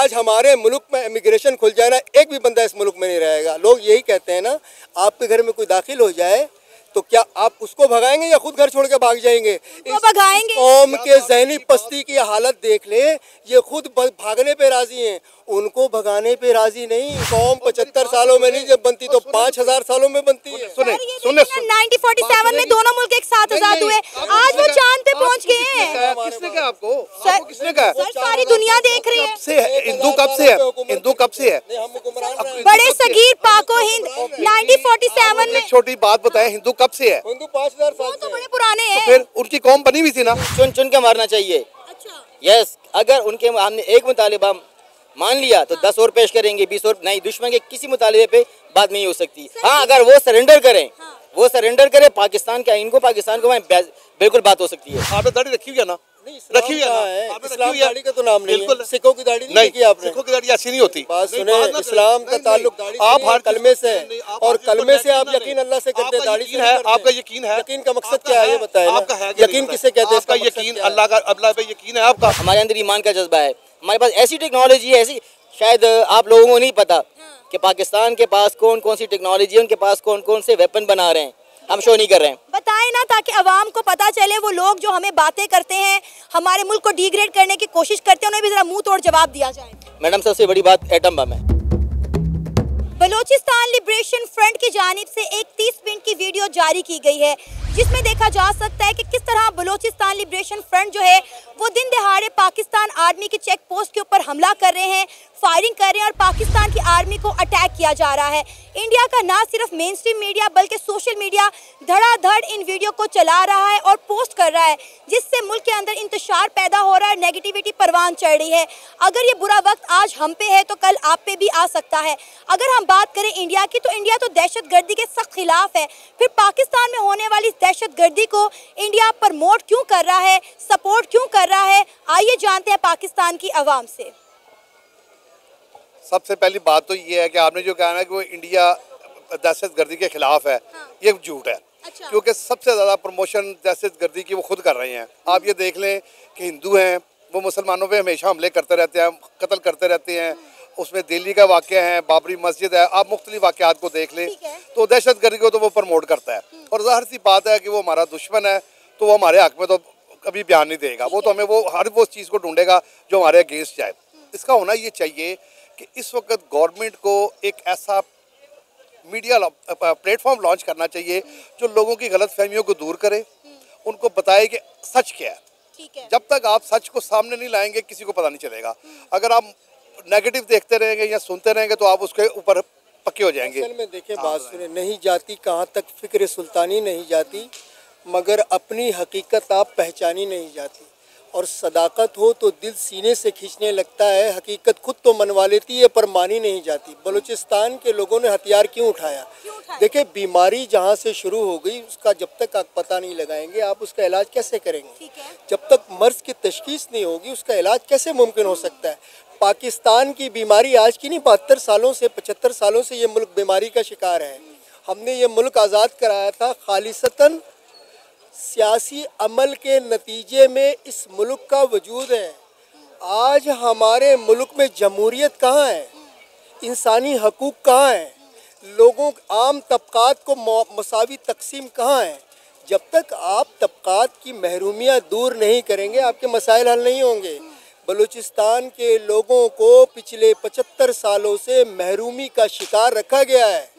आज हमारे मुल्क में इमिग्रेशन खुल जाए ना, एक भी बंदा इस मुल्क में नहीं रहेगा। लोग यही कहते हैं ना, आपके घर में कोई दाखिल हो जाए तो क्या आप उसको भगाएंगे या खुद घर छोड़ के भाग जाएंगे? भगाएंगे। कौम के ज़हनी पस्ती की हालत देख ले, ये खुद भागने पे राजी हैं, उनको भगाने पे राजी नहीं। कौम 75 सालों में नहीं जब बनती तो 5000 सालों में बनती है। सुने 1947 में दोनों मुल्क एक साथ आजाद हुए, आज वो चांद पे पहुंच गए हैं। किसने कहा आपको? आपको किसने कहा? सर सारी दुनिया देख रही है। से हिंदू कब से है? हिंदू कब से है? बड़े सगीर पाको हिंद 1947 में। छोटी बात बताएं, हिंदू कब से है? हिंदू 5000 वो साल तो से बड़े पुराने हैं। फिर उनकी कौम बनी हुई थी ना। चुन चुन के मारना चाहिए। अच्छा। यस, अगर उनके हमने एक मुतालिबा मान लिया तो 10 और पेश करेंगे, 20 और नहीं। दुश्मन के किसी मुतालिबे पे बात नहीं हो सकती। हाँ, अगर वो सरेंडर करें, वो सरेंडर करे पाकिस्तान के आइन को, पाकिस्तान को, बिल्कुल बात हो सकती है। आपने दाढ़ी रखी हुई है ना? रखी हुई है। इस्लाम दाढ़ी का तो नाम नहीं है। सिखों की दाढ़ी नहीं देखी आपने? सिखों की दाढ़ी ऐसी नहीं होती। बात सुने, इस्लाम का ताल्लुक दाढ़ी आप हर कलमे से है, और कलमे से आप यकीन अल्लाह से करते हैं, दाढ़ी से है। आपका यकीन है? यकीन का मकसद क्या है ये बताएं ना। आपका है यकीन किसे कहते हैं? आपका यकीन अल्लाह का, अल्लाह पे यकीन है आपका? हमारे अंदर ईमान का जज्बा है। हमारे पास ऐसी टेक्नोलॉजी है, ऐसी शायद आप लोगों को नहीं पता कि पाकिस्तान के पास कौन कौन सी टेक्नोलॉजी है, उनके पास कौन कौन से वेपन बना रहे हैं, हम शो नहीं कर रहे हैं। बताएं ना, ताकि अवाम को पता चले। वो लोग जो हमें बातें करते हैं, हमारे मुल्क को डिग्रेड करने की कोशिश करते हैं, उन्हें भी जरा मुंह तोड़ जवाब दिया जाए। मैडम, सबसे बड़ी बात एटम बम है। बलोचिस्तान लिबरेशन फ्रंट की जानिब से एक 30 मिनट की वीडियो जारी की गई है, जिसमें देखा जा सकता है कि किस तरह बलोचिस्तान लिबरेशन फ्रंट जो है वो दिन दहाड़े पाकिस्तान आर्मी की चेक पोस्ट के ऊपर हमला कर रहे हैं, फायरिंग कर रहे हैं और पाकिस्तान की आर्मी को अटैक किया जा रहा है। इंडिया का ना सिर्फ मेन स्ट्रीम मीडिया बल्कि सोशल मीडिया धड़ाधड़ इन वीडियो को चला रहा है और पोस्ट कर रहा है, जिससे मुल्क के अंदर इंतशार पैदा हो रहा है, नेगेटिविटी परवान चढ़ रही है। अगर ये बुरा वक्त आज हम पे है तो कल आप पे भी आ सकता है। अगर हम बात करें इंडिया की, तो इंडिया तो दहशतगर्दी के सख्त खिलाफ है, फिर पाकिस्तान में होने वाली दहशतगर्दी को इंडिया प्रमोट क्यों कर रहा है, सपोर्ट क्यों कर रहा है? आइए जानते हैं पाकिस्तान की आवाम से। सबसे पहली बात तो ये है कि आपने जो कहा ना कि वो इंडिया दहशतगर्दी के खिलाफ है, ये झूठ है। अच्छा। क्योंकि सबसे ज़्यादा प्रमोशन दहशतगर्दी की वो खुद कर रहे हैं। आप ये देख लें कि हिंदू हैं, वो मुसलमानों पे हमेशा हमले करते रहते हैं, कत्ल करते रहते हैं। उसमें दिल्ली का वाक़या है, बाबरी मस्जिद है, आप मुख्तलिफ वाक़यात को देख लें तो दहशतगर्दी को तो वो प्रमोट करता है। और ज़ाहिर सी बात है कि वो हमारा दुश्मन है, तो वो हमारे हक़ में तो कभी बयान नहीं देगा। वो तो हमें वो हर वो चीज़ को ढूंढेगा जो हमारे अगेंस्ट जाए। इसका होना ये चाहिए कि इस वक्त गवर्नमेंट को एक ऐसा मीडिया प्लेटफॉर्म लॉन्च करना चाहिए जो लोगों की गलत फहमियों को दूर करे, उनको बताए कि सच क्या है। जब तक आप सच को सामने नहीं लाएंगे किसी को पता नहीं चलेगा। अगर आप नेगेटिव देखते रहेंगे या सुनते रहेंगे तो आप उसके ऊपर पक्के हो जाएंगे। असल में देखिए, बात सुने, नहीं जाती कहाँ तक फिक्र सुल्तानी नहीं जाती, मगर अपनी हकीकत आप पहचानी नहीं जाती। और सदाकत हो तो दिल सीने से खींचने लगता है, हकीकत खुद तो मनवा लेती है पर मानी नहीं जाती। बलूचिस्तान के लोगों ने हथियार क्यों उठाया? देखिए, बीमारी जहाँ से शुरू हो गई उसका जब तक आप पता नहीं लगाएंगे, आप उसका इलाज कैसे करेंगे? जब तक मर्ज की तशखीस नहीं होगी उसका इलाज कैसे मुमकिन हो सकता है? पाकिस्तान की बीमारी आज की नहीं, 72 सालों से 75 सालों से ये मुल्क बीमारी का शिकार है। हमने ये मुल्क आज़ाद कराया था खालिसतन सियासी अमल के नतीजे में इस मुल्क का वजूद है। आज हमारे मुल्क में जमहूरियत कहाँ है? इंसानी हकूक़ कहाँ है? लोगों आम तबक़ात को मसावी तकसीम कहाँ है? जब तक आप तबक़ात की महरूमियाँ दूर नहीं करेंगे आपके मसाइल हल नहीं होंगे। बलूचिस्तान के लोगों को पिछले 75 सालों से महरूमी का शिकार रखा गया है,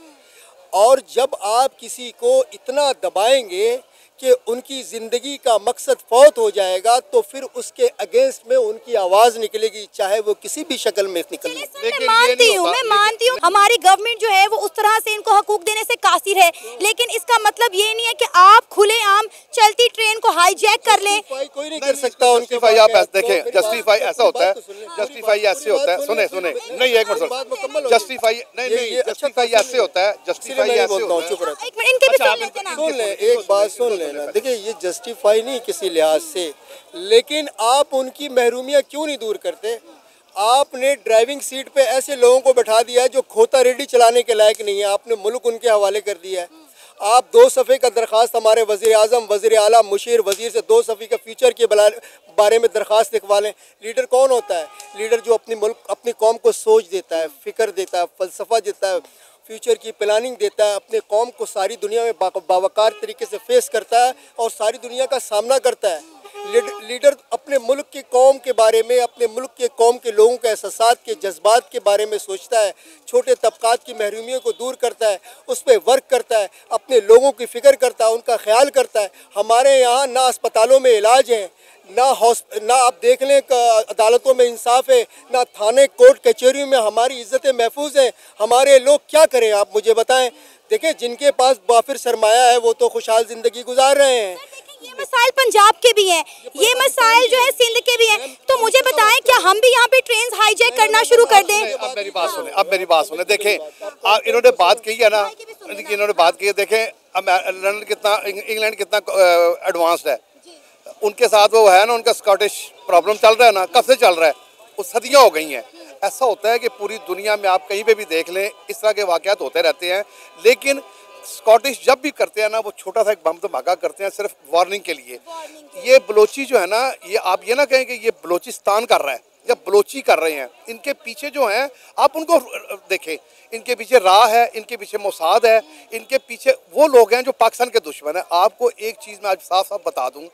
और जब आप किसी को इतना दबाएंगे कि उनकी ज़िंदगी का मकसद फौत हो जाएगा तो फिर उसके अगेंस्ट में उनकी आवाज़ निकलेगी, चाहे वो किसी भी शक्ल में निकले। मैं मानती हूँ हमारी गवर्नमेंट जो है वो उस तरह से इनको हकूक देने से कासिर है, लेकिन इसका मतलब ये नहीं है कि आप खुलेआम चलती ट्रेन को हाईजैक कर लें। कोई नहीं कर सकता उनके। आप देखें, जस्टिफाई ऐसा होता है, जस्टिफाई ऐसे होता है। सुने नहीं, एक मिनट, जस्टिफाई नहीं, जस्टिफाई ऐसे होता है, जस्टिफाई ऐसे होता है। सुन ले, एक बात सुन ले। देखिए, ये जस्टिफाई नहीं किसी लिहाज से, लेकिन आप उनकी महरूमियाँ क्यों नहीं दूर करते? आपने ड्राइविंग सीट पे ऐसे लोगों को बैठा दिया है जो खोता रेडी चलाने के लायक नहीं है, आपने मुल्क उनके हवाले कर दिया है। आप 2 सफ़े का दरख्वास्त हमारे वज़ीर आज़म, वज़ीर आला, मुशीर वज़ीर से 2 सफ़े का फ्यूचर के बारे में दरख्वास्त लिखवा लें। लीडर कौन होता है? लीडर जो अपनी कौम कौम को सोच देता है, फ़िक्र देता है, फ़लसफ़ा देता है, फ्यूचर की प्लानिंग देता है, अपने कौम को सारी दुनिया में बावकार तरीके से फेस करता है और सारी दुनिया का सामना करता है। लीडर अपने मुल्क की कौम के बारे में, अपने मुल्क के कौम के लोगों के एहसासात के जज्बात के बारे में सोचता है, छोटे तबकात की महरूमियों को दूर करता है, उस पर वर्क करता है, अपने लोगों की फ़िक्र करता है, उनका ख्याल करता है। हमारे यहाँ ना अस्पतालों में इलाज है, ना आप देख लें अदालतों में इंसाफ है, ना थाने कोर्ट कचहरियों में हमारी इज्जतें महफूज हैं। हमारे लोग क्या करें, आप मुझे बताएं। देखें, जिनके पास बाफिर सरमाया है वो तो खुशहाल ज़िंदगी गुजार रहे हैं। ये मसाइल पंजाब के भी हैं, ये मसाइल जो है सिंध के भी हैं। तो मुझे बताएं, क्या हम भी यहाँ पे ट्रेन हाईजैक करना शुरू कर दें? अब मेरी बात सुने, देखें इन्होंने बात की है ना, इन्होंने बात की है। देखें अब लंदन कितना, इंग्लैंड कितना एडवांस्ड है, उनके साथ वो है ना, उनका स्कॉटिश प्रॉब्लम चल रहा है ना, कब से चल रहा है, वो सदियाँ हो गई हैं। ऐसा होता है कि पूरी दुनिया में आप कहीं पे भी देख लें इस तरह के वाक़यात होते रहते हैं, लेकिन स्कॉटिश जब भी करते हैं ना, वो छोटा सा एक बम धमाका करते हैं सिर्फ वार्निंग के लिए। ये बलोची जो है ना, ये आप ये ना कहें कि ये बलोचिस्तान कर रहा है या बलोची कर रहे हैं। इनके पीछे जो हैं, आप उनको देखें, इनके पीछे राह है, इनके पीछे मोसाद है, इनके पीछे वो लोग हैं जो पाकिस्तान के दुश्मन हैं। आपको एक चीज़ मैं आज साफ साफ बता दूँ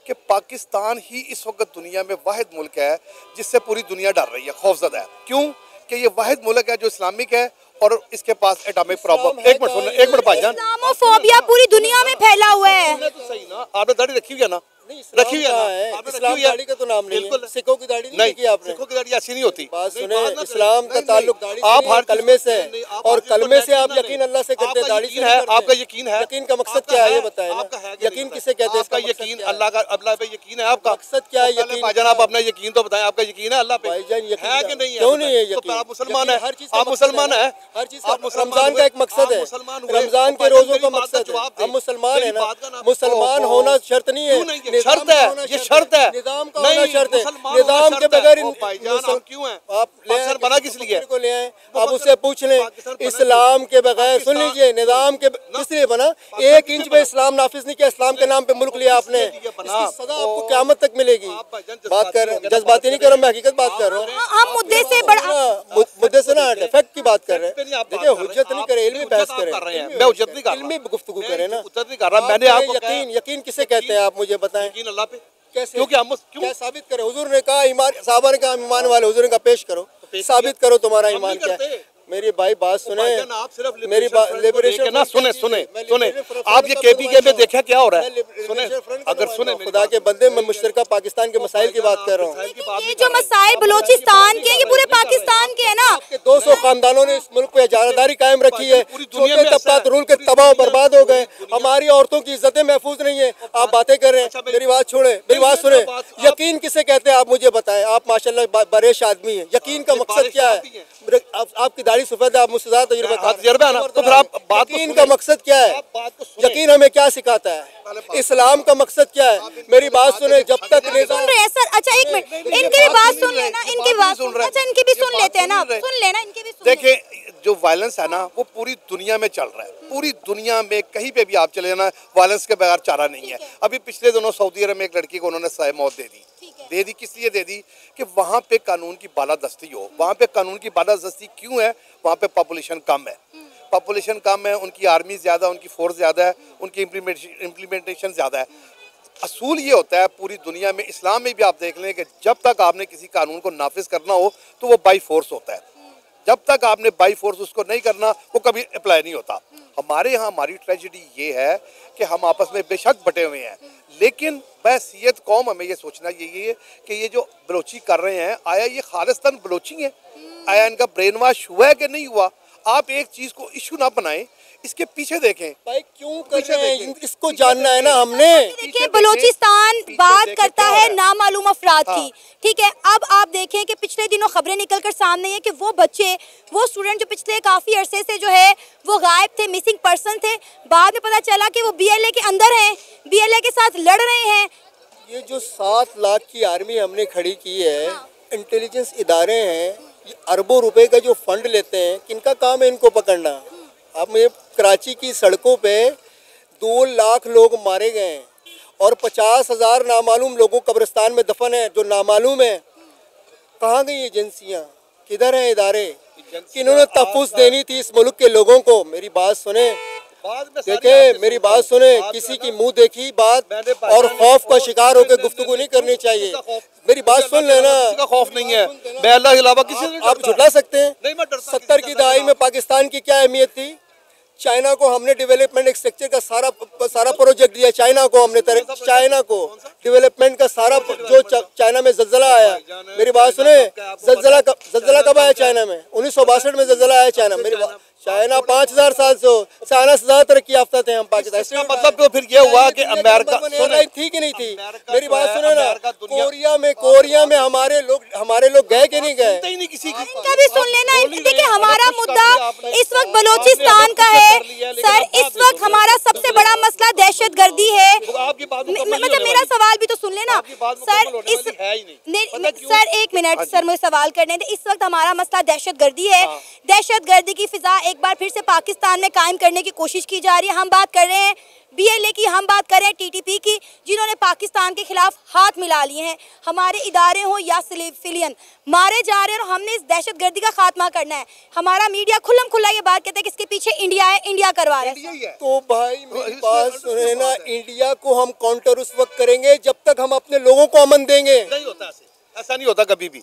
कि पाकिस्तान ही इस वक्त दुनिया में वाहिद मुल्क है जिससे पूरी दुनिया डर रही है, खौफजदा है। क्यों कि ये वाहिद मुल्क है जो इस्लामिक है और इसके पास एटॉमिक प्रॉब्लम। एक मिनट भाईजान, इस्लामोफोबिया पूरी दुनिया में फैला हुआ है। तो सही ना, आपने दाढ़ी रखी हुई है ना, रखी हुई है ना, इस्लाम दाढ़ी का तो नाम नहीं है। सिखों की दाढ़ी नहीं की आपने? सिखों की दाढ़ी ऐसी नहीं होती। बात सुने, इस्लाम का ताल्लुक आप हर कलमे से है और कलमे से आप यकीन अल्लाह से करते हैं, दाढ़ी से है। आपका यकीन है? यकीन का मकसद क्या है ये बताएं ना। यकीन किसे कहते हैं? आपका यकीन अल्लाह का, अल्लाह पे यकीन है आपका? मकसद क्या है यकीन? भाईजान आप अपना यकीन तो बताएं, आपका यकीन है अल्लाह पे? भाईजान यकीन है कि नहीं है? क्यों नहीं है यकीन? आप मुसलमान है, हर चीज आप मुसलमान है, हर चीज। रमजान का एक मकसद है, रमजान के रोजों का मकसद है। हम मुसलमान है ना, मुसलमान होना शर्त नहीं है, शर्त है, ये शर्त है, निजाम का होना शर्त है। निजाम के बगैर आप क्यों हैं? आप पाकिस्तान बना किस लिए? को ले आए, आप उससे पूछ लें। इस्लाम के बगैर, सुन लीजिए, निजाम के इसलिए बना, 1 इंच में इस्लाम नाफिज नहीं किया, इस्लाम के नाम पे मुल्क लिया आपने, इसकी सजा आपको क़यामत तक मिलेगी। बात कर रहे हैं, जज्बाती नहीं कर रहा हूँ, मैं हकीकत बात कर रहा हूँ। हम मुद्दे से मुद्दे से ना, फैक्ट की बात कर रहे हैं। देखिए, हुज्जत नहीं करे, इल्मी बहस करें। मैं हुज्जत नहीं कर रहा, इल्मी गुफ्तगू करें ना। हुज्जत नहीं कर रहा मैंने। आपको यकीन किसे कहते हैं आप मुझे बताएं? यकीन अल्लाह पे। कैसे? क्योंकि हम क्या साबित करें? हुजूर ने कहा ईमान, साहबा ने कहा ईमान वाले, हुजूर ने कहा पेश करो, साबित करो तुम्हारा ईमान क्या है। मेरी भाई बात सुने, मेरी बात लिबरेशन ना, सुने आप ये केपीके में देखा क्या हो रहा है? सुने, अगर सुने, खुदा के बंदे, मैं मुश्तरका पाकिस्तान के मसाइल की बात कर रहा हूँ। ये जो मसाइल बलोचिस्तान के, ये पूरे पाकिस्तान के है ना। 200 खानदानों ने इस मुल्क पे इजारादारी कायम रखी है, छोटे तबकात रूल के तबाह बर्बाद हो गए, हमारी औरतों की इज्जतें महफूज नहीं है। आप बातें कर रहे हैं, मेरी बात छोड़े, मेरी बात सुने। यकीन किसे कहते हैं आप मुझे बताएं? आप माशाल्लाह बरेश आदमी हैं। यकीन का मकसद क्या है? आपकी दाढ़ी सफेद है, आप मुझसे ज्यादा तजुर्बा है ना, तो फिर आप बात, यकीन का मकसद क्या है? यकीन हमें क्या सिखाता है? इस्लाम का मकसद क्या है? मेरी बात सुने। जब तक सुन रहे हैं सर, अच्छा एक मिनट, इनकी भी बात सुन लेना, इनकी बात सुन, अच्छा इनकी भी सुन लेते हैं ना, सुन लेना इनकी भी। देखिए, जो वायलेंस है ना, वो पूरी दुनिया में चल रहा है। पूरी दुनिया में कहीं पे भी आप चले जाना, वायलेंस के बगैर चारा नहीं है। अभी पिछले दिनों सऊदी अरब में एक लड़की को उन्होंने सज़ाए मौत दे दी। किस लिए दे दी? कि वहाँ पे कानून की बालादस्ती हो। वहाँ पे कानून की बालादस्ती क्यों है? वहाँ पे पॉपुलेशन कम है, पॉपुलेशन कम है, उनकी आर्मी ज़्यादा, उनकी फोर्स ज़्यादा है, उनकी इम्प्लीमेंटेशन ज़्यादा है। असूल ये होता है पूरी दुनिया में, इस्लाम में भी आप देख लें कि जब तक आपने किसी कानून को नाफिज करना हो तो वो बाई फोर्स होता है। जब तक आपने बाई फोर्स उसको नहीं करना, वो कभी अप्लाई नहीं होता। हमारे यहाँ हमारी ट्रेजेडी ये है कि हम आपस में बेशक बटे हुए हैं, लेकिन बहसीयत कौम हमें ये सोचना यही है कि ये जो बलोची कर रहे हैं, आया ये खालिस्तान बलोची है? आया इनका ब्रेन वॉश हुआ है कि नहीं हुआ? आप एक चीज़ को इशू ना बनाएं, इसके पीछे देखें भाई क्यों कर रहे हैं, इसको जानना है ना हमने। देखिए, बलूचिस्तान बात करता है नामालूम अफराद की, ठीक है। अब आप देखें कि पिछले दिनों खबरें निकलकर सामने है कि वो बच्चे, वो स्टूडेंट जो पिछले काफ़ी अरसे से जो है वो गायब थे, मिसिंग पर्सन थे, बाद में पता चला कि वो BLA के अंदर हैं, BLA के साथ लड़ रहे हैं। ये जो 7 लाख की आर्मी हमने खड़ी की है, इंटेलिजेंस इदारे हैं, अरबों रुपए का जो फंड लेते हैं, किनका काम है इनको पकड़ना? अब मुझे कराची की सड़कों पे 2 लाख लोग मारे गए हैं और 50,000 नामालूम लोगों कब्रिस्तान में दफन है जो नामालूम है। कहाँ गई एजेंसियाँ? किधर है इदारे? किन्होंने तहफ़्फ़ुज़ देनी थी इस मुल्क के लोगों को? मेरी बात सुने, देखे मेरी बात सुने, किसी की मुंह देखी बात और खौफ का शिकार होकर गुफ्तगू नहीं करनी चाहिए। मेरी बात सुन लेना। किसी का खौफ नहीं है, मैं अल्लाह के अलावा किसी से आप झुटला सकते हैं? नहीं, मैं डरता 70 की दहाई में पाकिस्तान की क्या अहमियत थी? चाइना को हमने डेवलपमेंट एक्सट्रक्चर का सारा प्रोजेक्ट दिया। चाइना को हमने चाइना को डेवलपमेंट का सारा, जो चाइना में जल्जला आया, मेरी बात सुने, जल्जला कब आया चाइना में? 1962 में जल्जला आया चाइना। मेरी चाइना 5000 साल से चाइना से ज्यादा तरक्की याफ्ता थे हम पाकिस्तान। इसका मतलब तो फिर ये हुआ कि अमेरिका थी कि नहीं थी? मेरी बात सुने ना, कोरिया में हमारे लोग गए कि नहीं गए? नहीं किसी की इनका भी सुन लेना। देखिए हमारा मुद्दा इस वक्त बलूचिस्तान का है सर। इस वक्त हमारा सबसे बड़ा मसला दहशतगर्दी है। मतलब मेरा सवाल भी तो सुन लेना सर। एक मिनट सर, मुझे सवाल करने दे। इस वक्त हमारा मसला दहशतगर्दी है। दहशतगर्दी की फिजा एक बार फिर से पाकिस्तान में कायम करने की कोशिश की जा रही है। हम बात कर रहे हैं BLA की, हम बात कर रहे हैं TTP की, जिन्होंने पाकिस्तान के खिलाफ हाथ मिला लिए हैं। हमारे इदारे हो या सिविलियन मारे जा रहे हैं और हमने इस दहशतगर्दी का खात्मा करना है। हमारा मीडिया खुल्लम खुल्ला ये बात कहता है कि इसके पीछे इंडिया है, इंडिया करवा रहा है। तो भाई मेरी बात सुने ना, इंडिया को हम काउंटर उस वक्त करेंगे जब तक हम अपने लोगों को अमन देंगे। नहीं होता, ऐसा नहीं होता कभी भी।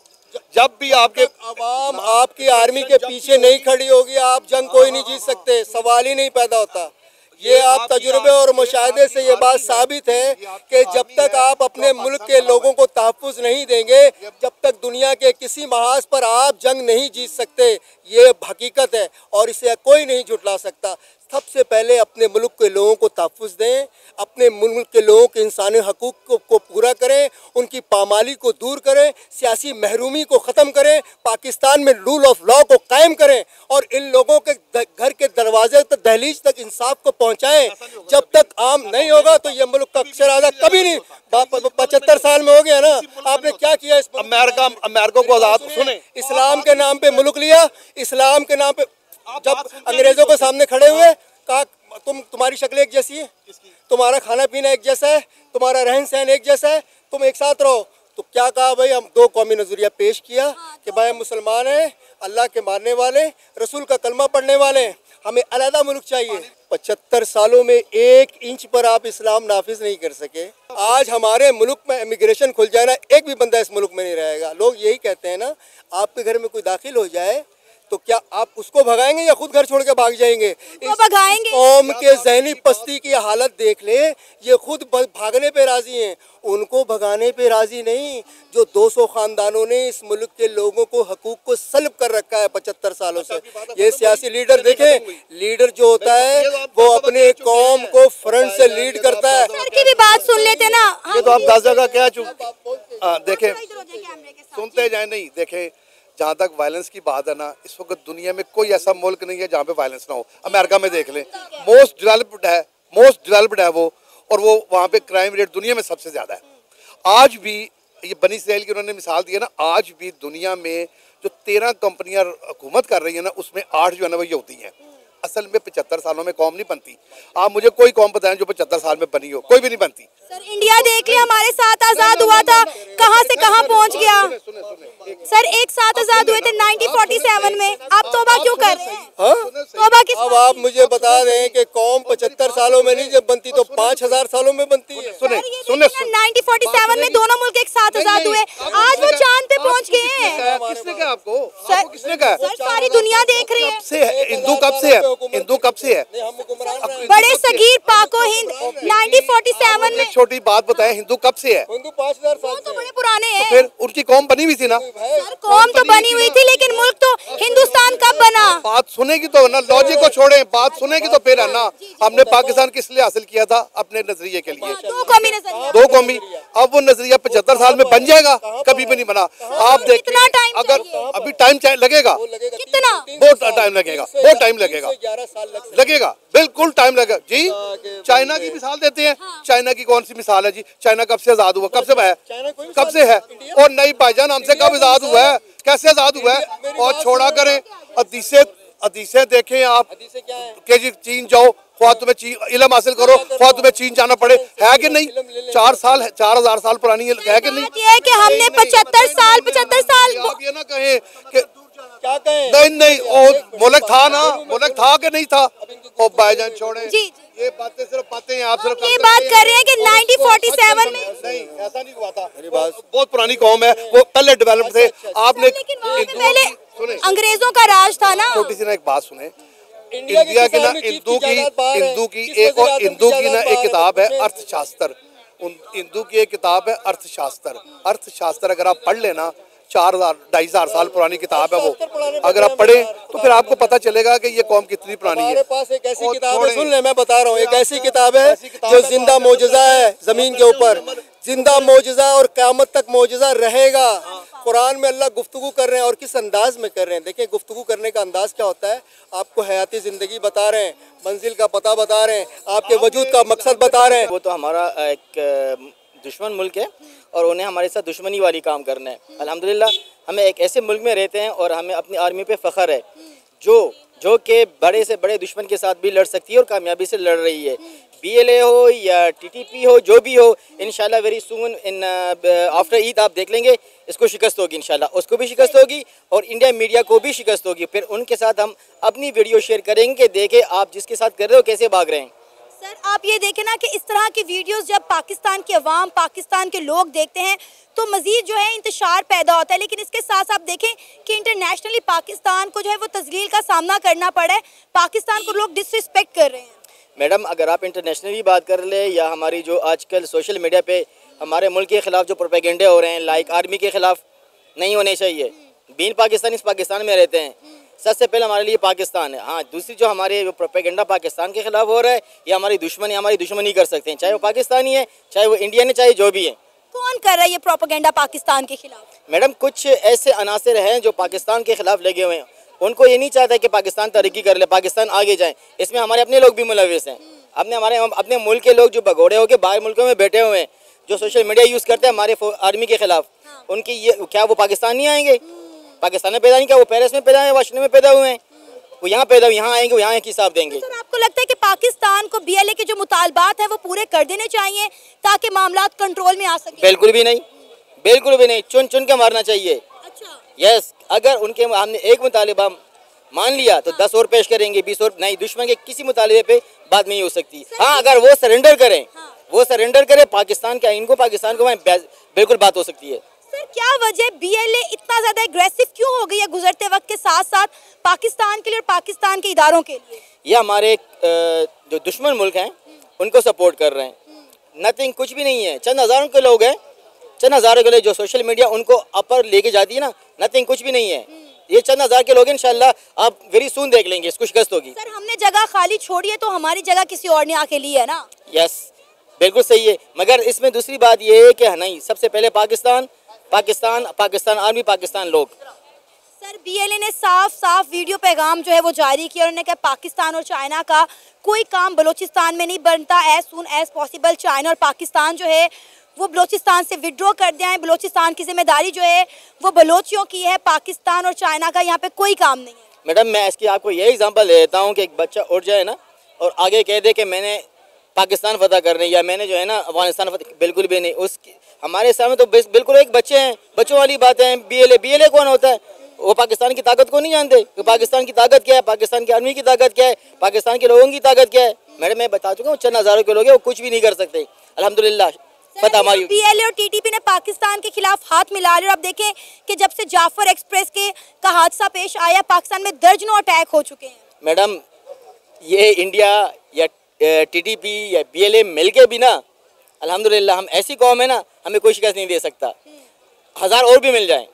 जब भी आपके अवाम आपकी आर्मी के पीछे नहीं खड़ी होगी, आप जंग कोई नहीं जीत सकते, सवाल ही नहीं पैदा होता। ये आप तजुर्बे और मुशाहिदे से ये बात साबित है कि जब तक आप अपने मुल्क के लोगों को तहफ़्फ़ुज़ नहीं देंगे, जब तक दुनिया के किसी महाज पर आप जंग नहीं जीत सकते। ये हकीकत है और इसे कोई नहीं झुटला सकता। सबसे पहले अपने मुल्क के लोगों को तहफ़्फ़ुज़ दें, अपने मुल्क के लोगों के इंसानी हकूक़ को पूरा करें, उनकी पामाली को दूर करें, सियासी महरूमी को ख़त्म करें, पाकिस्तान में रूल ऑफ लॉ को कायम करें और इन लोगों के घर के दरवाजे तक, दहलीज तक इंसाफ को पहुँचाएँ। जब तक आम नहीं होगा तो ये मुल्क का अक्सर कभी नहीं। 75 साल में हो गया ना, आपने क्या किया? इस अमेरिका को आज़ाद, सुने, इस्लाम के नाम पे मुल्क लिया, इस्लाम के नाम पे जब अंग्रेजों के सामने खड़े हुए कहा तुम्हारी शक्ल एक जैसी है, तुम्हारा खाना पीना एक जैसा है, तुम्हारा रहन सहन एक जैसा है, तुम एक साथ रहो। तो क्या कहा भाई? हम दो कौमी नजरिया पेश किया कि भाई हम मुसलमान हैं, अल्लाह के मानने वाले, रसूल का कलमा पढ़ने वाले, हमें अलहदा मुल्क चाहिए। 75 सालों में 1 इंच पर आप इस्लाम नाफिज नहीं कर सके। आज हमारे मुल्क में इमिग्रेशन खुल जाए ना, एक भी बंदा इस मुल्क में नहीं रहेगा। लोग यही कहते हैं ना, आपके घर में कोई दाखिल हो जाए तो क्या आप उसको भगाएंगे या खुद घर छोड़ के भाग जाएंगे? भगाएंगे। कौम के ज़हनी पस्ती की हालत देख ले, ये खुद भागने पे राजी हैं, उनको भगाने पे राजी नहीं। जो 200 खानदानों ने इस मुल्क के लोगों को हकूक को सल्ब कर रखा है 75 सालों से। ये सियासी लीडर देखें, लीडर जो होता है वो अपने कौम को फ्रंट से लीड करता है। सर की भी बात सुन लेते ना। ये तो आप 10 जगह क्या देखें, सुनते जाए। नहीं देखें, जहाँ तक वायलेंस की बात है ना, इस वक्त दुनिया में कोई ऐसा मुल्क नहीं है जहाँ पे वायलेंस ना हो। अमेरिका में देख लें, मोस्ट डेवलप्ड है वो, और वो वहाँ पे क्राइम रेट दुनिया में सबसे ज़्यादा है। आज भी ये बनी इसराइल की उन्होंने मिसाल दी है ना, आज भी दुनिया में जो 13 कंपनियाँ हुकूमत कर रही है ना, उसमें 8 जो है ना वो यहूदी हैं। असल में 75 सालों में कौम नहीं बनती। आप मुझे कोई कौम बताएं जो 75 साल में बनी हो, कोई भी नहीं बनती। सर इंडिया देख ले, हमारे साथ आजाद हुआ था, कहां से कहां पहुंच गया। सर एक साथ आजाद हुए थे 1947 में, आप तौबा क्यों कर रहे हैं? तौबा किस? अब आप मुझे बता रहे हैं कि कौम 75 सालों में नहीं जब बनती तो 5000 सालों में बनती है। सुने 1947 में दोनों मुल्क एक साथ आजाद हुए, आज वो चांद पे पहुंच गए हैं। किसने कहा आपको? सर किसने कहा? सर सारी दुनिया देख रही है। हिंदू कब से है? हिंदू कब से है? बड़े सगीर पाको हिंद 1947 में। छोटी बात बताएं, हिंदू कब से है? हिंदू 5000 वो साल तो बड़े पुराने हैं। फिर उनकी कौम बनी हुई थी ना। सर कौम तो बनी हुई थी, लेकिन मुल्क तो हिंदुस्तान कब बना? बात सुनेगी तो ना, लॉजिक को छोड़े, बात सुनेगी तो फिर है ना। हमने पाकिस्तान किस लिए हासिल किया था? अपने नजरिए के लिए। दो कौमी नजरिया। 2 कौमी। अब वो नजरिया 75 साल में बन जाएगा? कभी भी नहीं बना। आप देखिए, कितना टाइम अगर अभी टाइम लगेगा, कितना? बहुत टाइम लगेगा, बहुत टाइम लगेगा, 11 साल लगेगा, बिल्कुल टाइम लगेगा जी। चाइना की मिसाल देते हैं, चाइना की कौन सी मिसाल है जी? चाइना कब से आजाद हुआ? कब से है? कब से है? और नहीं भाईजान, हमसे कब आजाद हुआ है? कैसे आजाद हुआ है? और छोड़ा करें हदीसें देखें आप कि जी चीन जाओ, ख्वाह तुम्हें इल्म हासिल करो, ख्वाह तुम्हें चीन जाना पड़े, है कि नहीं? 4000 साल पुरानी है कि नहीं? ये है कि हमने 75 साल आप ये ना कहें कि क्या कहें? नहीं नहीं, वो मुल्क था ना, मुल्क था कि नहीं था? ओ भाईजान छोड़े, जी, जी। ये बातें सिर्फ बातें हैं, आप सिर्फ ये बात कर रहे हैं कि 1947 में नहीं, ऐसा नहीं हुआ था। मेरी बात, बहुत पुरानी कौम है, वो पहले डेवलप थे। आपने लेकिन वहाँ पे पहले अंग्रेजों का राज था ना। छोटी सी ना एक बात सुने, इंडिया की ना हिंदू की ना एक किताब है अर्थशास्त्र। हिंदू की एक किताब है अर्थशास्त्र। अर्थशास्त्र अगर आप पढ़ लेना, 4,000-2,500 साल पुरानी किताब है वो, अगर आप पढ़े तो फिर आपको पता चलेगा कि ये कौम कितनी पुरानी है। हमारे पास एक ऐसी किताब है, सुन ले, मैं बता रहा हूँ, एक ऐसी किताब है जो जिंदा मौजज़ा है जमीन के ऊपर, जिंदा मौजज़ा और क़यामत तक मौजज़ा रहेगा। कुरान में अल्लाह गुफ्तगू कर रहे हैं, और किस अंदाज में कर रहे हैं। देखिए गुफ्तगू करने का अंदाज क्या होता है, आपको हयाती ज़िंदगी बता रहे हैं, मंजिल का पता बता रहे हैं, आपके वजूद का मकसद बता रहे हैं। वो तो हमारा एक दुश्मन मुल्क है और उन्हें हमारे साथ दुश्मनी वाली काम करना है। अल्हम्दुलिल्लाह हमें एक ऐसे मुल्क में रहते हैं और हमें अपनी आर्मी पे फ़ख्र है जो कि बड़े से बड़े दुश्मन के साथ भी लड़ सकती है और कामयाबी से लड़ रही है। BLA हो या TTP हो, जो भी हो, इंशाल्लाह very soon in after Eid आप देख लेंगे इसको शिकस्त होगी, इंशाल्लाह उसको भी शिकस्त होगी और इंडिया मीडिया को भी शिकस्त होगी। फिर उनके साथ हम अपनी वीडियो शेयर करेंगे, देखें आप जिसके साथ कर रहे हो कैसे भाग रहे हैं। सर आप ये देखें ना कि इस तरह की वीडियोस जब पाकिस्तान की अवाम, पाकिस्तान के लोग देखते हैं तो मज़ीद जो है इंतशार पैदा होता है, लेकिन इसके साथ आप देखें कि इंटरनेशनली पाकिस्तान को जो है वो तज़लील का सामना करना पड़ा है, पाकिस्तान को लोग डिसरिस्पेक्ट कर रहे हैं। मैडम अगर आप इंटरनेशनली बात कर ले या हमारी जो आजकल सोशल मीडिया पे हमारे मुल्क के ख़िलाफ़ जो प्रोपेगेंडे हो रहे हैं, लाइक आर्मी के ख़िलाफ़ नहीं होने चाहिए। बीन पाकिस्तानी इस पाकिस्तान में रहते हैं, सबसे पहले हमारे लिए पाकिस्तान है। हाँ, दूसरी जो हमारे प्रोपेगेंडा पाकिस्तान के खिलाफ हो रहा है, ये हमारी दुश्मनी कर सकते हैं, चाहे वो पाकिस्तानी है, चाहे वो इंडियन है, चाहे जो भी है। कौन कर रहा है ये प्रोपेगेंडा पाकिस्तान के खिलाफ? मैडम कुछ ऐसे अनासर हैं जो पाकिस्तान के खिलाफ लगे हुए हैं, उनको ये नहीं चाहता कि पाकिस्तान तरक्की कर ले, पाकिस्तान आगे जाए। इसमें हमारे अपने लोग भी मुलविस हैं। अपने मुल्क के लोग जो भगोड़े होकर बाहर मुल्कों में बैठे हुए हैं, जो सोशल मीडिया यूज़ करते हैं हमारे आर्मी के खिलाफ, उनकी ये क्या वो पाकिस्तान नहीं आएंगे? पाकिस्तान में पैदा नहीं किया, वो पेरिस में पैदा है, वाशिंगटन में पैदा हुए हैं, वो यहाँ पैदा हुए, यहाँ आएंगे, वो यहाँ एक हिसाब देंगे। सर आपको लगता है कि पाकिस्तान को BLA के जो मुतालबात हैं वो पूरे कर देने चाहिए ताकि मामलात कंट्रोल में आ सके? बिल्कुल भी नहीं, बिल्कुल भी नहीं, चुन चुन के मारना चाहिए। अच्छा, यस, अगर उनके हमने एक मुतालिबा मान लिया तो 10 और पेश करेंगे, 20 और नहीं। दुश्मन के किसी मुतालिबे पे बात नहीं हो सकती। हाँ, अगर वो सरेंडर करें, वो सरेंडर करे पाकिस्तान के आइन को, पाकिस्तान को, बिल्कुल बात हो सकती है। सर क्या वजह BLA इतना ज़्यादा एग्रेसिव क्यों हो गई है गुजरते वक्त के साथ साथ पाकिस्तान के लिए और पाकिस्तान के इदारों के लिए? ये हमारे जो दुश्मन मुल्क हैं उनको सपोर्ट कर रहे हैं। नथिंग, कुछ भी नहीं है, चंद हज़ारों के लोग हैं, चंद हज़ारों के लोग जो सोशल मीडिया उनको अपर लेके जाती है ना, नथिंग, कुछ भी नहीं है। ये चंद हज़ार के लोग इंशाल्लाह आप वेरी सून देख लेंगे, इसको शिकस्त होगी। सर हमने जगह खाली छोड़ी है तो हमारी जगह किसी और ने आके ली है ना? यस, बिल्कुल सही है, मगर इसमें दूसरी बात ये है कि नहीं, सबसे पहले पाकिस्तान आर्मी, पाकिस्तान लोग। सर BLA ने साफ वीडियो पैगाम जो है वो जारी किया, उन्होंने कहा पाकिस्तान और चाइना का कोई काम बलूचिस्तान में नहीं बनता, as soon as possible China और पाकिस्तान जो है वो बलूचिस्तान से विड्रॉ कर दें, बलूचिस्तान की जिम्मेदारी जो है वो बलोचियों की है, पाकिस्तान और चाइना का यहाँ पे कोई काम नहीं है। मैडम मैं इसकी आपको यही एग्जांपल देता हूँ कि एक बच्चा उठ जाए ना और आगे कह दे कि मैंने पाकिस्तान फतह करने या मैंने जो है ना अफगानिस्तान फतह, बिल्कुल भी नहीं। उसकी हमारे सामने तो बिल्कुल एक बच्चे हैं, बच्चों वाली बातें हैं। BLA कौन होता है? वो पाकिस्तान की ताकत को नहीं जानते कि पाकिस्तान की ताकत क्या है, पाकिस्तान की आर्मी की ताकत क्या है, पाकिस्तान के लोगों की ताकत क्या है। मैडम मैं बता चुका हूँ, चंद हज़ारों के लोग हैं, वो कुछ भी नहीं कर सकते। अल्हम्दुलिल्लाह पता हमारी BLA और TTP ने पाकिस्तान के खिलाफ हाथ मिला लिया। और अब देखें कि जब से जाफर एक्सप्रेस का हादसा पेश आया, पाकिस्तान में दर्जनों अटैक हो चुके हैं। मैडम ये इंडिया या TTP या BLA मिल के भी ना, अल्हम्दुलिल्लाह हम ऐसी कौम है ना, हमें कोई शिकस्त नहीं दे सकता। 1000 और भी मिल जाए,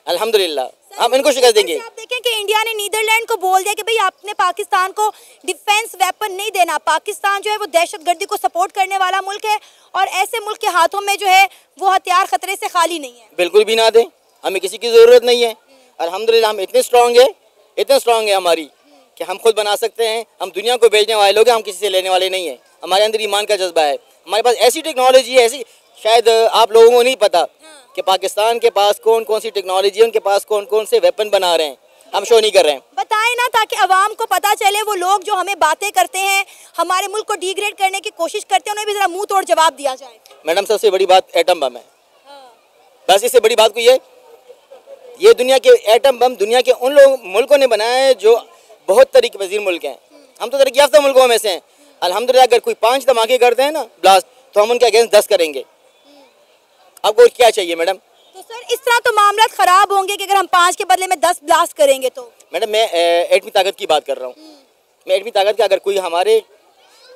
अल्हम्दुलिल्लाह हम इनको शिकस्त देंगे। आप देखें कि इंडिया ने नीदरलैंड को बोल दिया कि भाई आपने पाकिस्तान को डिफेंस वेपन नहीं देना। पाकिस्तान जो है वो दहशतगर्दी को सपोर्ट करने वाला मुल्क है और ऐसे मुल्क के हाथों में जो है वो हथियार खतरे से खाली नहीं है। बिल्कुल भी ना दें, हमें किसी की ज़रूरत नहीं है। अल्हम्दुलिल्लाह हम इतने स्ट्रॉन्ग है हमारी कि हम खुद बना सकते हैं। हम दुनिया को बेचने वाले लोग हैं, हम किसी से लेने वाले नहीं हैं। हमारे अंदर ईमान का जज्बा है, हमारे पास ऐसी टेक्नोलॉजी है, ऐसी शायद आप लोगों को नहीं पता कि पाकिस्तान के पास कौन कौन सी टेक्नोलॉजी है, उनके पास कौन कौन से वेपन बना रहे हैं, हम शो नहीं कर रहे हैं। बताएं ना ताकि अवाम को पता चले। वो लोग जो हमें बातें करते हैं, हमारे मुल्क को डिग्रेड करने की कोशिश करते हैं, उन्हें भी जरा मुंह तोड़ जवाब दिया जाए। मैडम सबसे बड़ी बात एटम बम है, बस इससे बड़ी बात कोई है। ये दुनिया के एटम बम दुनिया के उन मुल्कों ने बनाया है जो बहुत तरक्की पजीर मुल्क हैं। हम तो तरक्की याफ्ता मुल्कों में से हैं। अल्हम्दुलिल्लाह अगर कोई 5 धमाके करते हैं ना ब्लास्ट, तो हम उनके अगेंस्ट 10 करेंगे। आपको क्या चाहिए मैडम? तो सर इस तरह तो मामला खराब होंगे कि अगर हम 5 के बदले में 10 ब्लास्ट करेंगे तो। मैडम मैं एटमी ताकत की बात कर रहा हूँ। मैं एटमी ताकत की, अगर कोई हमारे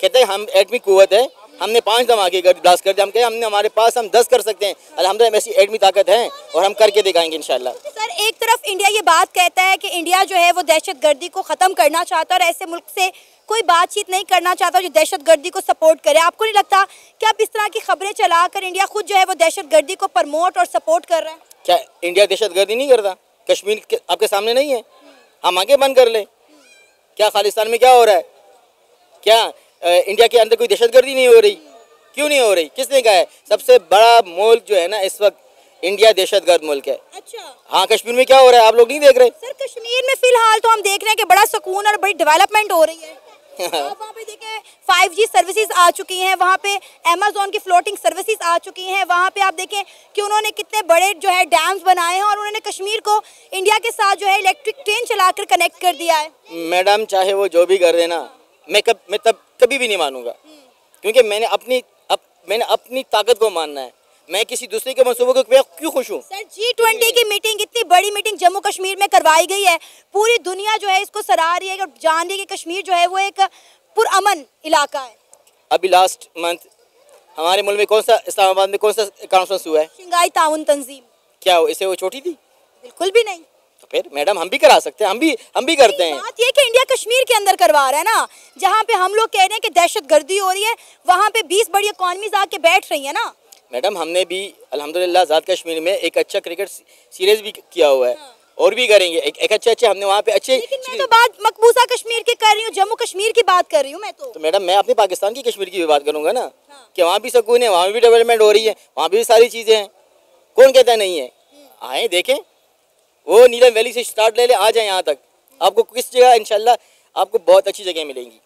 कहते हैं हम एटमी कुव्वत है, हमने 5 धमाके कर ब्लास्ट कर दिया, हम कहें हमने हमारे पास हम 10 कर सकते हैं। अल्हम्दुलिल्लाह ऐसी एटमी ताकत है और हम करके दिखाएंगे इंशाल्लाह। सर एक तरफ इंडिया ये बात कहता है कि इंडिया जो है वो दहशतगर्दी को ख़त्म करना चाहता है और ऐसे मुल्क से कोई बातचीत नहीं करना चाहता जो दहशतगर्दी को सपोर्ट करे। आपको नहीं लगता कि आप इस तरह की खबरें चलाकर इंडिया खुद जो है वो दहशतगर्दी को प्रमोट और सपोर्ट कर रहा है? क्या इंडिया दहशतगर्दी नहीं करता? कश्मीर आपके सामने नहीं है? हम आगे बंद कर लें। क्या खालिस्तान में क्या हो रहा है? क्या इंडिया के अंदर कोई दहशतगर्दी नहीं हो रही? क्यों नहीं हो रही? किसने कहा है? सबसे बड़ा मुल्क जो है ना इस वक्त इंडिया दहशतगर्द मुल्क है। अच्छा। हाँ, कश्मीर में क्या हो रहा है आप लोग नहीं देख रहे? सर कश्मीर में फिलहाल तो हम देख रहे हैं कि बड़ा सुकून और बड़ी डेवलपमेंट हो रही है। आप वहाँ पे देखें 5G सर्विसेज आ चुकी हैं, वहाँ पे अमेज़न की फ्लोटिंग सर्विसेज आ चुकी हैं, वहाँ पे आप देखें कि उन्होंने कितने बड़े जो है डैम्स बनाए हैं और उन्होंने कश्मीर को इंडिया के साथ जो है इलेक्ट्रिक ट्रेन चलाकर कनेक्ट कर दिया है। मैडम चाहे वो जो भी कर देना, मैं तब कभी भी नहीं मानूंगा, क्योंकि मैंने अपनी ताकत को मानना है। मैं किसी दूसरे के मंसूबों को क्यों खुश हूँ? सर G20 की मीटिंग, इतनी बड़ी मीटिंग जम्मू कश्मीर में करवाई गई है, पूरी दुनिया जो है इसको सराह रही है और जान रही है कि कश्मीर जो है वो एक पुरअमन इलाका है। अभी लास्ट मंथ हमारे मुल्क में कौन सा, इस्लामाबाद में कौन सा कॉन्फ्रेंस हुआ है? शंघाई ताउन तंजीम। क्या इससे वो छोटी थी? बिल्कुल भी नहीं। तो फिर मैडम हम भी करा सकते हैं, हम भी करते हैं। बात ये कि इंडिया कश्मीर के अंदर करवा रहा है ना, जहाँ पे हम लोग कह रहे हैं कि दहशतगर्दी हो रही है, वहाँ पे 20 बड़ी इकॉनमीज आके बैठ रही है ना। मैडम हमने भी अल्हम्दुलिल्लाह आज़ाद कश्मीर में एक अच्छा क्रिकेट सीरीज भी किया हुआ है, और भी करेंगे। एक अच्छे हमने वहाँ पे अच्छे। लेकिन मैं तो बात मकबूजा कश्मीर की कर रही हूँ, जम्मू कश्मीर की बात कर रही हूँ मैं तो मैडम मैं अपने पाकिस्तान की कश्मीर की भी बात करूँगा ना, कि वहाँ भी सुकून है, वहाँ भी डेवलपमेंट हो रही है, वहाँ भी सारी चीज़ें हैं। कौन कहता नहीं है? आए देखें, वो नीलम वैली से स्टार्ट ले लें, आ जाए यहाँ तक, आपको किस जगह इंशाल्लाह आपको बहुत अच्छी जगह मिलेंगी।